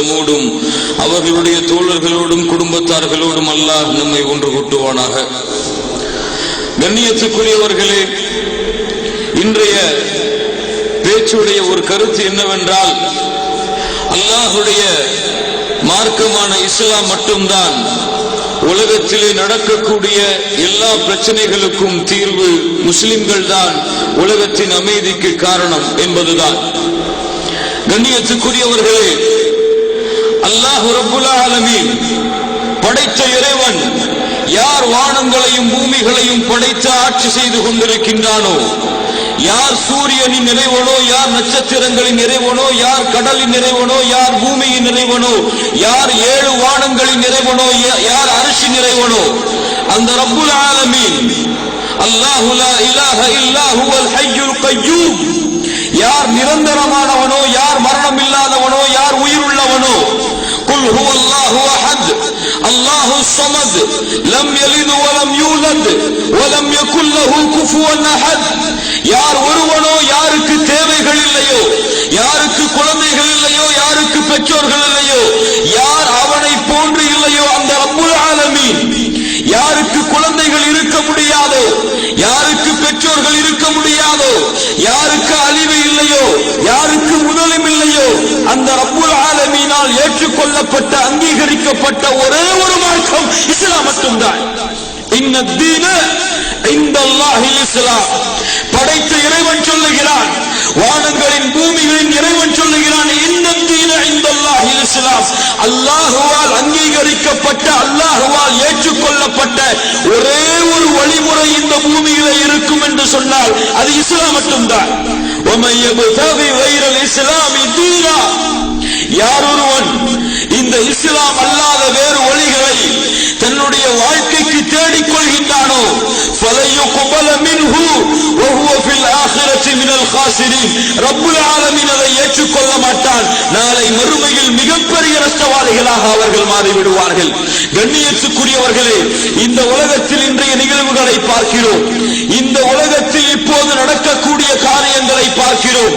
மூடும் அவர்களுடைய தோழர்களோடும் குடும்பத்தார்களோடும் அல்லாஹ் நம்மை ஒன்று கூட்டுவானாக. கண்ணியத்துக்குரியவர்களே, இன்றைய பேச்சுடைய ஒரு கருத்து என்னவென்றால், அல்லாஹுடைய மார்க்கமான இஸ்லாம் மட்டும்தான் உலகத்திலே நடக்கக்கூடிய எல்லா பிரச்சனைகளுக்கும் தீர்வு, முஸ்லிம்கள் தான் உலகத்தின் அமைதிக்கு காரணம் என்பதுதான். கண்ணியத்துக்குரியவர்களே, அல்லாஹ் ரப்புல் ஆலமீன் படைத்த இறைவன் யார் வானங்களையும் பூமிகளையும் படைத்து ஆட்சி செய்து கொண்டிருக்கின்றானோ, யார் சூரியனின் நிறைவனோ, யார் நட்சத்திரங்களின் நிறைவனோ, யார் கடலின் நிறைவனோ, யார் பூமியின் நிறைவனோ, யார் 7 வானங்களின் நிறைவனோ, யார் அரிசி நிறைவனோ, அந்த ரப்புல் ஆலமீன் அல்லாஹு லா இலாஹ இல்லா ஹுவல் ஹய்யுல் கய்யூம், யார் நிரந்தரமானவனோ, யார் மரணம் இல்லாதவனோ, யார் உயிருள்ளவனோ, குல் ஹுவல்லாஹு அஹத் அல்லாஹு ஸமத் லம் யலித் வலம் யூலத் வலம் யகுல் லஹு குஃபுவன் அஹத், யார் ஒருவனோ, யாருக்கு தேவைகள் இல்லையோ, யாருக்கு குழந்தைகள் இல்லையோ, யாருக்கு பெற்றோர்கள் இல்லையோ, யார் அவனை போன்று இல்லையோ அந்த ரப்புல் ஆலமீன், யாருக்கு குழந்தைகள் இருக்க முடியாதோ, யாருக்கு பெற்றோர்கள் இருக்க முடியாதோ, யாருக்கு அழிவு இல்லையோ, யாருக்கு முதலும் இல்லையோ, அந்த ரப்புல் ஆலமீனால் ஏற்றுக்கொள்ளப்பட்ட அங்கீகரிக்கப்பட்ட ஒரே ஒரு மார்க்கம் இஸ்லாம் மட்டும்தான். இன்னத்தீன இன்தல்லாஹில் இஸ்லாம். படைத்த இறைவன் சொல்லுகிறான், வானங்களின் பூமிகளின் இறைவன் சொல்லுகிறான், இன்னத்தீன இன்தல்லாஹில் இஸ்லாம். அல்லாஹுவால் அங்கீகரிக்கப்பட்ட, அல்லாஹுவால் ஏற்றுக்கொள்ளப்பட்ட ஒரே ஒரு வழிமுறை இந்த பூமியில இருக்கும் என்று சொன்னால் அது இஸ்லாம் மட்டும்தான். وَمَن يَبْتَغِ غَيْرَ الْإِسْلَامِ دِينًا, யார் ஒருவன் இந்த இஸ்லாம் அல்லாத வேறு வழிகளை தன்னுடைய வாழ்க்கைக்கு தேடிக்கொள்கின்றானோ, فَلَن يُقْبَلَ مِنْهُ وَهُوَ فِي الْآخِرَةِ مِنَ الْخَاسِرِينَ. ரப்புல் ஆலமீன் அதை ஏற்றுக்கொள்ள மாட்டான். நாளை மறுமையில் மிகப்பெரிய நஷ்டவாளிகளாக அவர்கள் மாறிவிடுவார்கள். கண்ணியத்துக்குரியவர்களே, இந்த உலகத்தில் இன்றைய நிகழ்வுகளை பார்க்கிறோம். இந்த உலகத்தில் இப்போது நடக்கக்கூடிய காரியங்களை பார்க்கிறோம்.